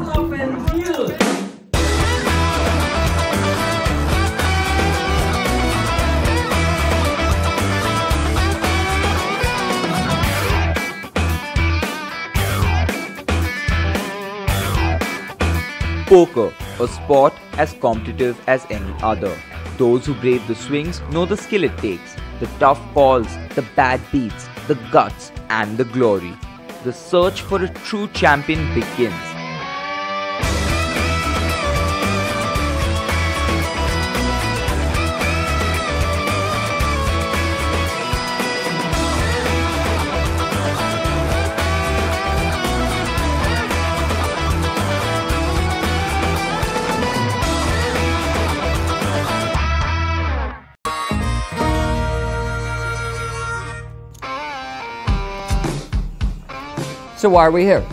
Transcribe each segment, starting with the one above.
offense field. Poker, a sport as competitive as any other. Those who brave the swings know the skill it takes, the tough calls, the bad beats, the guts and the glory. The search for a true champion begins. So why are we here?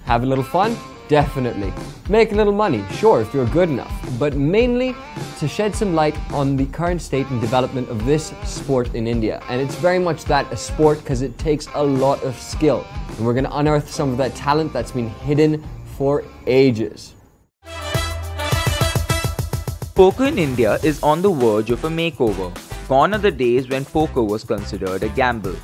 Have a little fun? Definitely. Make a little money? Sure, if you're good enough. But mainly to shed some light on the current state and development of this sport in India. And it's very much that, a sport, because it takes a lot of skill. And we're going to unearth some of that talent that's been hidden for ages. Poker in India is on the verge of a makeover. Gone are the days when poker was considered a gamble.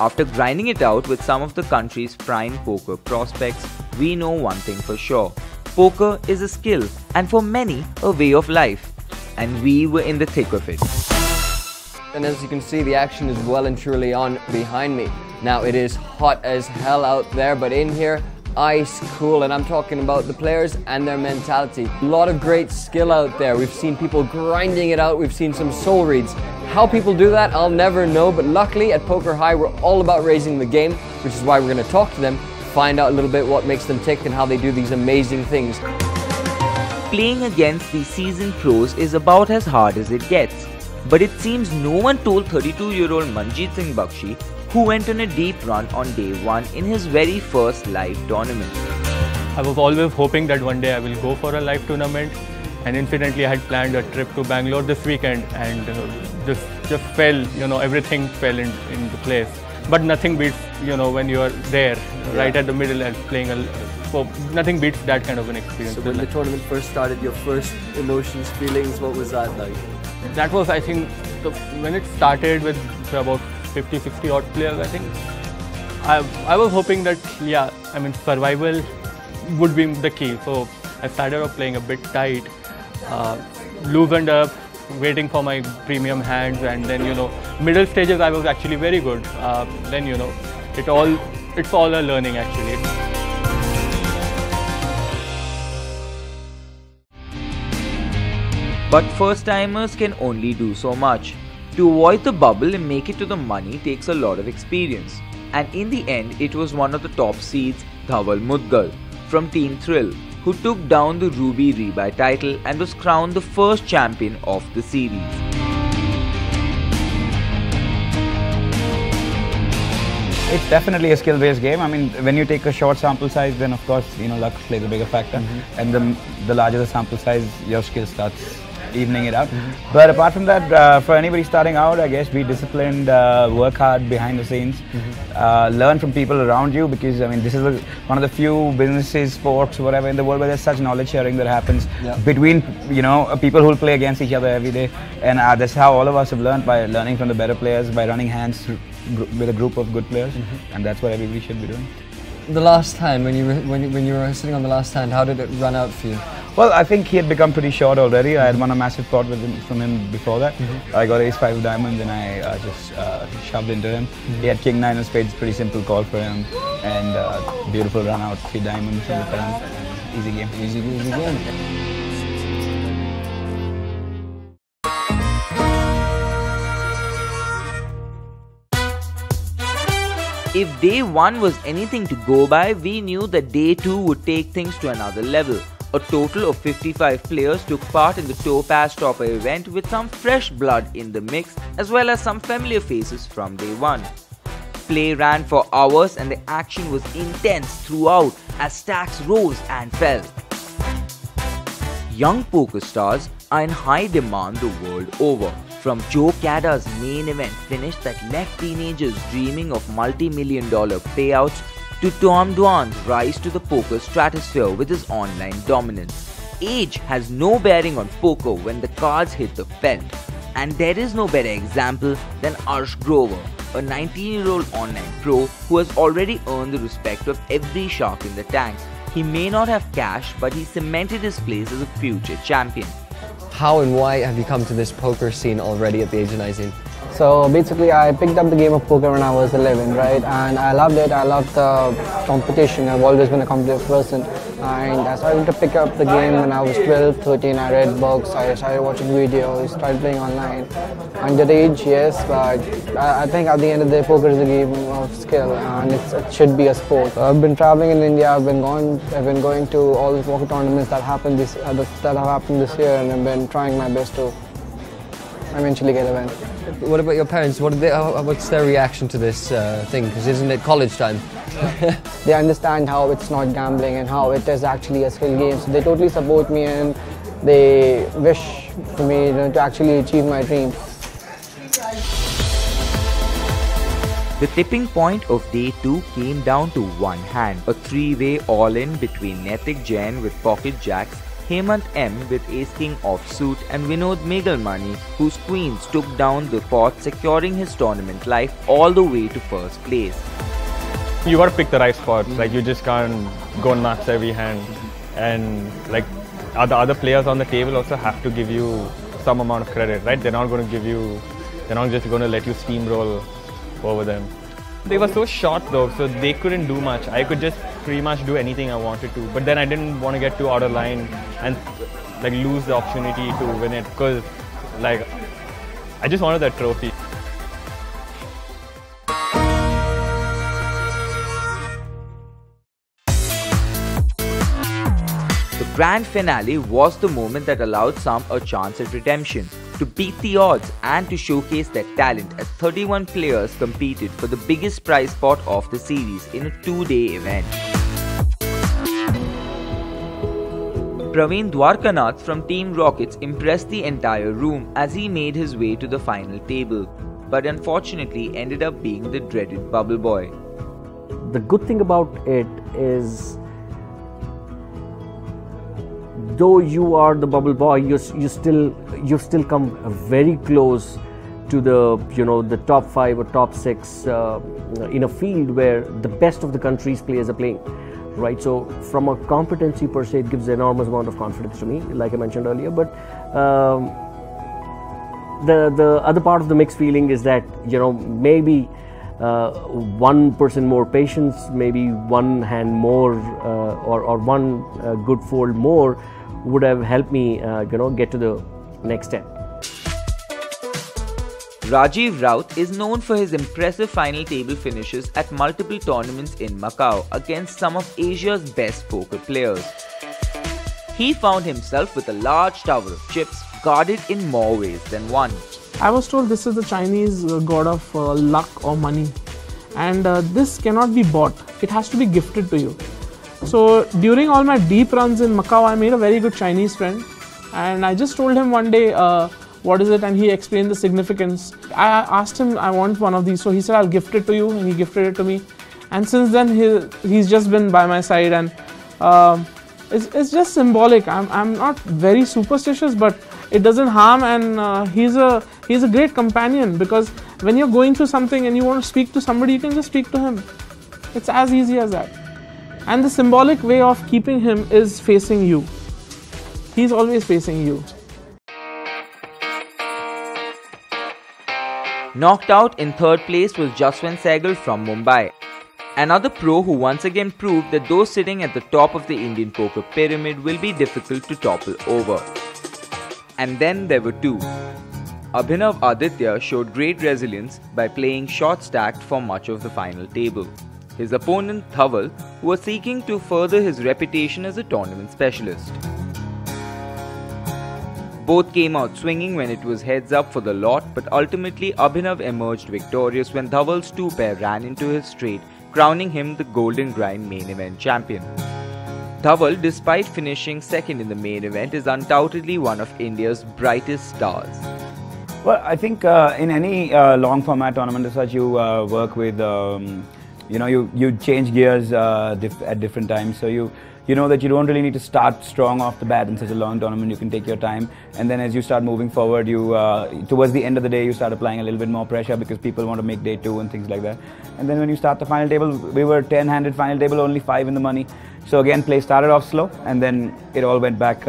After grinding it out with some of the country's prime poker prospects, we know one thing for sure. Poker is a skill and for many a way of life. And we were in the thick of it. And as you can see, the action is well and truly on behind me. Now it is hot as hell out there, but in here, ice cool, and I'm talking about the players and their mentality. A lot of great skill out there. We've seen people grinding it out. We've seen some soul reads. How people do that, I'll never know, but luckily at Poker High, we're all about raising the game, which is why we're going to talk to them, find out a little bit what makes them tick and how they do these amazing things. Playing against these seasoned pros is about as hard as it gets. But it seems no one told 32-year-old Manjeet Singh Bakshi, who went on a deep run on day one in his very first live tournament. I was always hoping that one day I will go for a live tournament, and incidentally I had planned a trip to Bangalore this weekend, and just fell, everything fell into place. But nothing beats, when you are there, right at the middle and playing so nothing beats that kind of an experience. So when the tournament first started, your first emotions, feelings, what was that like? That was, I think, when it started with about 50-60 odd players, I think. I was hoping that, survival would be the key. So I started off playing a bit tight, loosened up, waiting for my premium hands, and then, middle stages I was actually very good. Then, it's all a learning actually. But first-timers can only do so much. To avoid the bubble and make it to the money takes a lot of experience. And in the end, it was one of the top seeds, Dhaval Mudgal, from Team Thrill, who took down the Ruby Rebuy title and was crowned the first champion of the series. It's definitely a skill-based game. I mean, when you take a short sample size, then of course, luck plays a bigger factor. And the larger the sample size, your skill starts evening it out. But apart from that, for anybody starting out, I guess be disciplined, work hard behind the scenes, learn from people around you, because I mean this is one of the few businesses, sports, whatever in the world where there's such knowledge sharing that happens between people who will play against each other every day, and that's how all of us have learned, by learning from the better players, by running hands with a group of good players, and that's what everybody should be doing. The last hand, when you were sitting on the last hand, how did it run out for you? Well, I think he had become pretty short already. I had won a massive pot from him before that. I got ace-5 of diamonds and I just shoved into him. He had king-9 of spades, pretty simple call for him, and beautiful run out, 3 diamonds on the turn. Easy game. Easy game. If day 1 was anything to go by, we knew that day 2 would take things to another level. A total of 55 players took part in the Topaz Topper event, with some fresh blood in the mix as well as some familiar faces from day 1. Play ran for hours and the action was intense throughout as stacks rose and fell. Young poker stars are in high demand the world over. From Joe Cada's main event finish that left teenagers dreaming of multi-million-dollar payouts, to Tom Dwan's rise to the poker stratosphere with his online dominance. Age has no bearing on poker when the cards hit the felt. And there is no better example than Arsh Grover, a 19-year-old online pro who has already earned the respect of every shark in the tank. He may not have cash, but he cemented his place as a future champion. How and why have you come to this poker scene already at the age of 19? So basically I picked up the game of poker when I was 11, right? And I loved it. I loved the competition. I've always been a competitive person. And I started to pick up the game when I was 12, 13. I read books, I started watching videos, started playing online. Underage, yes, but I think at the end of the day, poker is a game of skill and it should be a sport. I've been traveling in India. I've been going to all the poker tournaments that have happened this year, and I've been trying my best to eventually get a win. What about your parents? What's their reaction to this thing? Because isn't it college time? They understand how it's not gambling and how it is actually a skill game. So they totally support me and they wish for me to actually achieve my dream. The tipping point of day 2 came down to one hand, a three-way all-in between Naitik Jain with pocket jacks, Hemant M with ace-king offsuit and Vinod Megalmani, whose queens took down the pot, securing his tournament life all the way to first place. You gotta pick the right spots. Like you just can't go nuts every hand, and like the other players on the table also have to give you some amount of credit, right? They're not just going to let you steamroll over them. They were so short though, so they couldn't do much. I could just pretty much do anything I wanted to, but then I didn't want to get too out of line and like lose the opportunity to win it, because like I just wanted that trophy. The grand finale was the moment that allowed some a chance at redemption. To beat the odds and to showcase their talent, as 31 players competed for the biggest prize pot of the series in a 2-day event. Praveen Dwarkanath from Team Rockets impressed the entire room as he made his way to the final table, but unfortunately ended up being the dreaded bubble boy. The good thing about it is, though you are the bubble boy, you've still come very close to the top 5 or top 6 in a field where the best of the country's players are playing, right? So from a competency per se, it gives an enormous amount of confidence to me, like I mentioned earlier. But the other part of the mixed feeling is that maybe 1% more patience, maybe one hand more, or one good fold more would have helped me get to the next step. Rajiv Raut is known for his impressive final table finishes at multiple tournaments in Macau against some of Asia's best poker players. He found himself with a large tower of chips guarded in more ways than one. I was told this is the Chinese god of luck or money, and this cannot be bought. It has to be gifted to you. So during all my deep runs in Macau, I made a very good Chinese friend, and I just told him one day, what is it, and he explained the significance. I asked him, I want one of these, so he said, I'll gift it to you, and he gifted it to me. And since then, he's just been by my side, and it's just symbolic. I'm not very superstitious, but it doesn't harm, and he's a great companion, because when you're going through something and you want to speak to somebody, you can just speak to him. It's as easy as that. And the symbolic way of keeping him is facing you. He's always facing you. Knocked out in third place was Jaswant Sehgal from Mumbai, another pro who once again proved that those sitting at the top of the Indian poker pyramid will be difficult to topple over. And then there were two. Abhinav Aditya showed great resilience by playing short stacked for much of the final table. His opponent Dhaval was seeking to further his reputation as a tournament specialist. Both came out swinging when it was heads up for the lot, but ultimately Abhinav emerged victorious when Dhaval's 2-pair ran into his straight, crowning him the Golden Grind main event champion. Dhaval, despite finishing second in the main event, is undoubtedly one of India's brightest stars. Well, I think in any long format tournament as such, you work with You know, you change gears at different times, so you know that you don't really need to start strong off the bat in such a long tournament. You can take your time, and then as you start moving forward, you towards the end of the day, you start applying a little bit more pressure because people want to make day 2 and things like that. And then when you start the final table, we were 10-handed final table, only 5 in the money. So again, play started off slow, and then it all went back.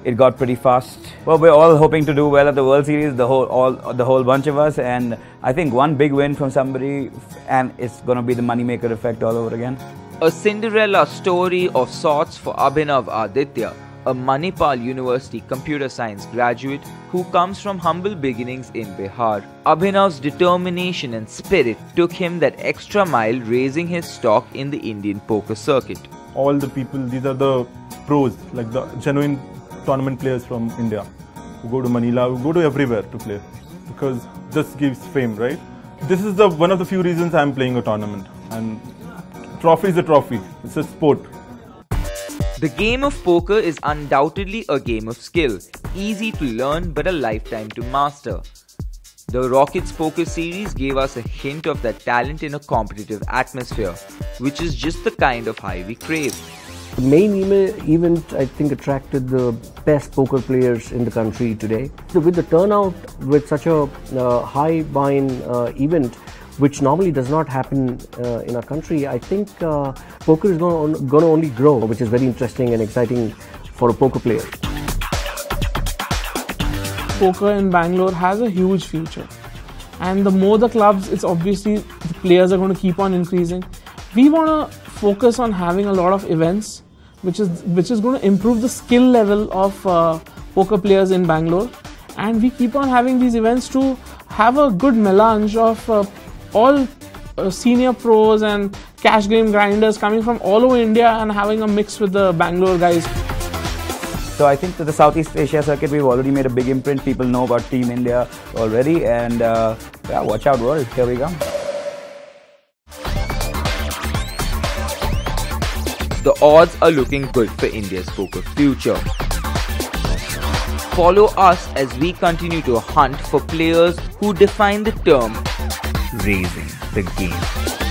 It got pretty fast. Well, we're all hoping to do well at the World Series, the whole bunch of us, and I think one big win from somebody, and it's going to be the moneymaker effect all over again. A Cinderella story of sorts for Abhinav Aditya, a Manipal University computer science graduate who comes from humble beginnings in Bihar. Abhinav's determination and spirit took him that extra mile, raising his stock in the Indian poker circuit. All the people, these are the pros, like the genuine tournament players from India who go to Manila, who go to everywhere to play, because this gives fame, right? This is one of the few reasons I'm playing a tournament, and trophy is a trophy. It's a sport. The game of poker is undoubtedly a game of skill, easy to learn but a lifetime to master. The Rockets Poker Series gave us a hint of that talent in a competitive atmosphere, which is just the kind of high we crave. The main event, I think, attracted the best poker players in the country today. With the turnout, with such a high buy-in event, which normally does not happen in our country, I think poker is going to only grow, which is very interesting and exciting for a poker player. Poker in Bangalore has a huge future, and the more the clubs, it's obviously the players are going to keep on increasing. We want to focus on having a lot of events, which is going to improve the skill level of poker players in Bangalore, and we keep on having these events to have a good melange of all senior pros and cash game grinders coming from all over India and having a mix with the Bangalore guys. So I think that the Southeast Asia circuit, we've already made a big imprint. People know about Team India already, and yeah, watch out world, here we go. The odds are looking good for India's poker future. Follow us as we continue to hunt for players who define the term raising the game.